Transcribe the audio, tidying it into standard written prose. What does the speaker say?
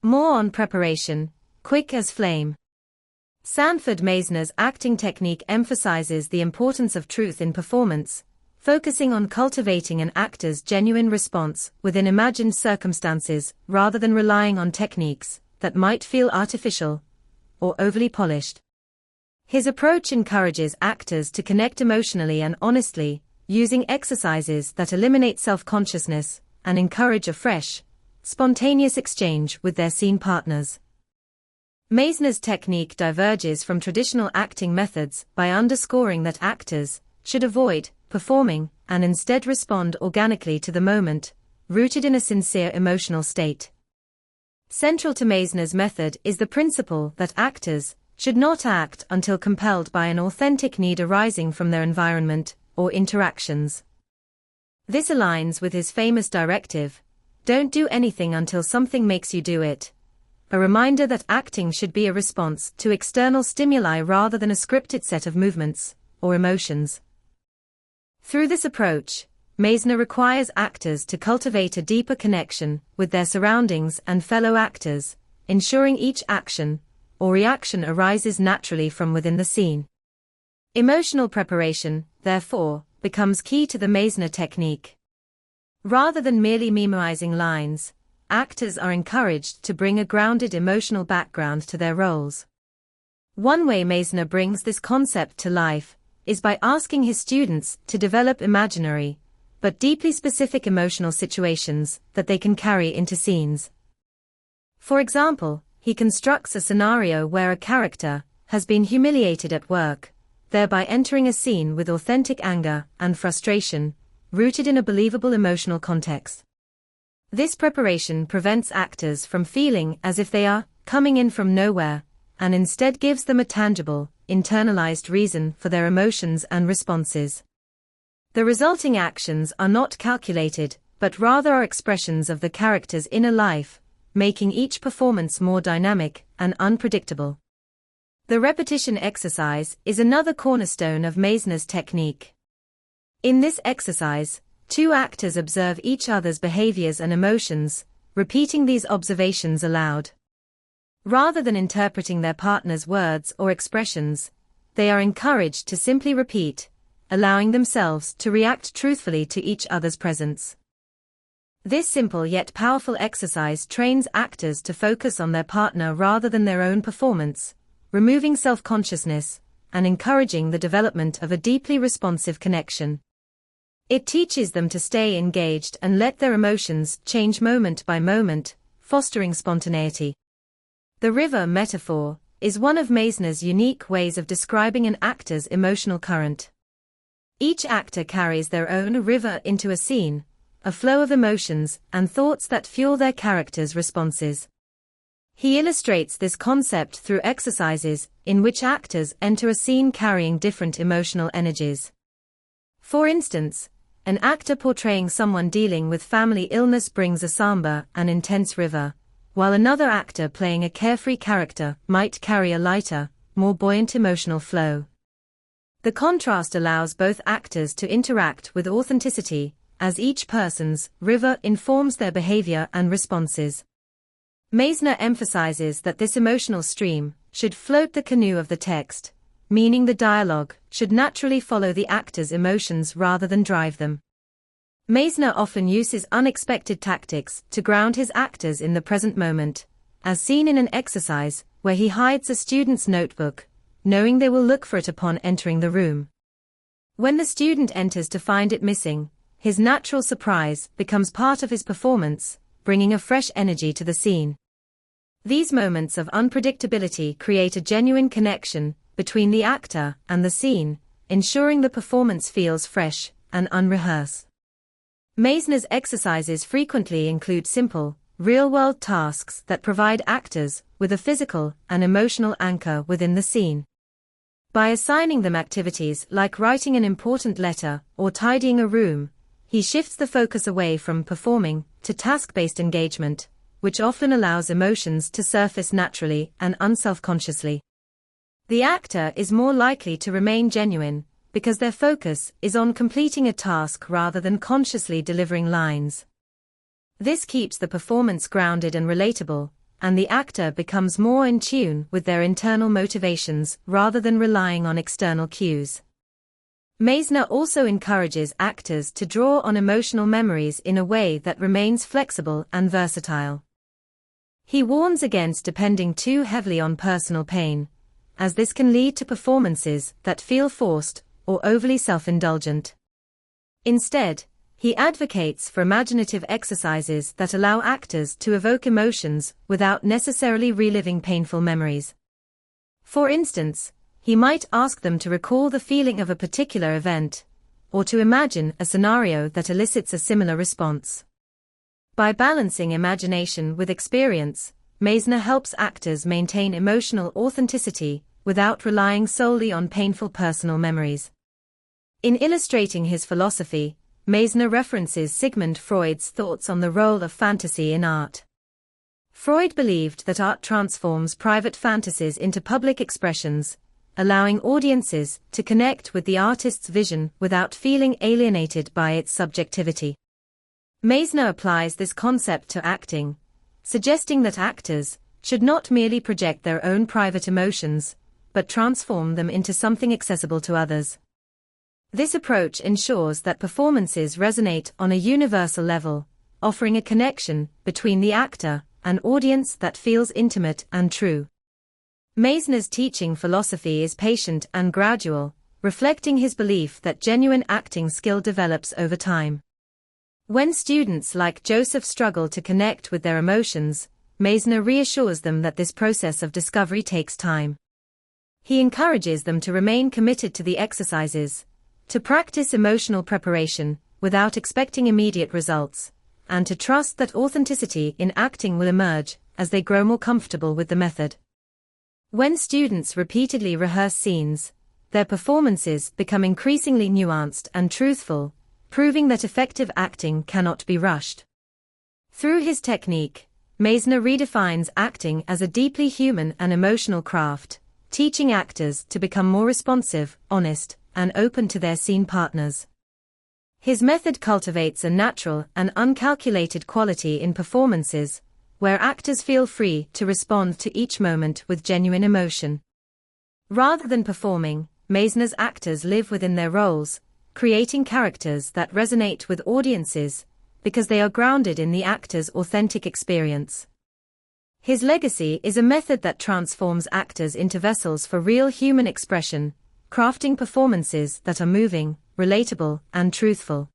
More on preparation, quick as flame. Sanford Meisner's acting technique emphasizes the importance of truth in performance, focusing on cultivating an actor's genuine response within imagined circumstances rather than relying on techniques that might feel artificial or overly polished. His approach encourages actors to connect emotionally and honestly, using exercises that eliminate self-consciousness and encourage a fresh, spontaneous exchange with their scene partners. Meisner's technique diverges from traditional acting methods by underscoring that actors should avoid performing and instead respond organically to the moment, rooted in a sincere emotional state. Central to Meisner's method is the principle that actors should not act until compelled by an authentic need arising from their environment or interactions. This aligns with his famous directive, "Don't do anything until something makes you do it," a reminder that acting should be a response to external stimuli rather than a scripted set of movements or emotions. Through this approach, Meisner requires actors to cultivate a deeper connection with their surroundings and fellow actors, ensuring each action or reaction arises naturally from within the scene. Emotional preparation, therefore, becomes key to the Meisner technique. Rather than merely memorizing lines, actors are encouraged to bring a grounded emotional background to their roles. One way Meisner brings this concept to life is by asking his students to develop imaginary, but deeply specific emotional situations that they can carry into scenes. For example, he constructs a scenario where a character has been humiliated at work, thereby entering a scene with authentic anger and frustration, rooted in a believable emotional context. This preparation prevents actors from feeling as if they are coming in from nowhere, and instead gives them a tangible, internalized reason for their emotions and responses. The resulting actions are not calculated, but rather are expressions of the character's inner life, making each performance more dynamic and unpredictable. The repetition exercise is another cornerstone of Meisner's technique. In this exercise, two actors observe each other's behaviors and emotions, repeating these observations aloud. Rather than interpreting their partner's words or expressions, they are encouraged to simply repeat, allowing themselves to react truthfully to each other's presence. This simple yet powerful exercise trains actors to focus on their partner rather than their own performance, removing self-consciousness and encouraging the development of a deeply responsive connection. It teaches them to stay engaged and let their emotions change moment by moment, fostering spontaneity. The river metaphor is one of Meisner's unique ways of describing an actor's emotional current. Each actor carries their own river into a scene, a flow of emotions and thoughts that fuel their character's responses. He illustrates this concept through exercises in which actors enter a scene carrying different emotional energies. For instance, an actor portraying someone dealing with family illness brings a somber and intense river, while another actor playing a carefree character might carry a lighter, more buoyant emotional flow. The contrast allows both actors to interact with authenticity, as each person's river informs their behavior and responses. Meisner emphasizes that this emotional stream should float the canoe of the text, meaning the dialogue should naturally follow the actor's emotions rather than drive them. Meisner often uses unexpected tactics to ground his actors in the present moment, as seen in an exercise where he hides a student's notebook, knowing they will look for it upon entering the room. When the student enters to find it missing, his natural surprise becomes part of his performance, bringing a fresh energy to the scene. These moments of unpredictability create a genuine connection between the actor and the scene, ensuring the performance feels fresh and unrehearsed. Meisner's exercises frequently include simple, real-world tasks that provide actors with a physical and emotional anchor within the scene. By assigning them activities like writing an important letter or tidying a room, he shifts the focus away from performing to task-based engagement, which often allows emotions to surface naturally and unselfconsciously. The actor is more likely to remain genuine because their focus is on completing a task rather than consciously delivering lines. This keeps the performance grounded and relatable, and the actor becomes more in tune with their internal motivations rather than relying on external cues. Meisner also encourages actors to draw on emotional memories in a way that remains flexible and versatile. He warns against depending too heavily on personal pain, as this can lead to performances that feel forced or overly self-indulgent. Instead, he advocates for imaginative exercises that allow actors to evoke emotions without necessarily reliving painful memories. For instance, he might ask them to recall the feeling of a particular event, or to imagine a scenario that elicits a similar response. By balancing imagination with experience, Meisner helps actors maintain emotional authenticity without relying solely on painful personal memories. In illustrating his philosophy, Meisner references Sigmund Freud's thoughts on the role of fantasy in art. Freud believed that art transforms private fantasies into public expressions, allowing audiences to connect with the artist's vision without feeling alienated by its subjectivity. Meisner applies this concept to acting, suggesting that actors should not merely project their own private emotions, but transform them into something accessible to others. This approach ensures that performances resonate on a universal level, offering a connection between the actor and audience that feels intimate and true. Meisner's teaching philosophy is patient and gradual, reflecting his belief that genuine acting skill develops over time. When students like Joseph struggle to connect with their emotions, Meisner reassures them that this process of discovery takes time. He encourages them to remain committed to the exercises, to practice emotional preparation without expecting immediate results, and to trust that authenticity in acting will emerge as they grow more comfortable with the method. When students repeatedly rehearse scenes, their performances become increasingly nuanced and truthful, proving that effective acting cannot be rushed. Through his technique, Meisner redefines acting as a deeply human and emotional craft, teaching actors to become more responsive, honest, and open to their scene partners. His method cultivates a natural and uncalculated quality in performances, where actors feel free to respond to each moment with genuine emotion. Rather than performing, Meisner's actors live within their roles, creating characters that resonate with audiences, because they are grounded in the actor's authentic experience. His legacy is a method that transforms actors into vessels for real human expression, crafting performances that are moving, relatable, and truthful.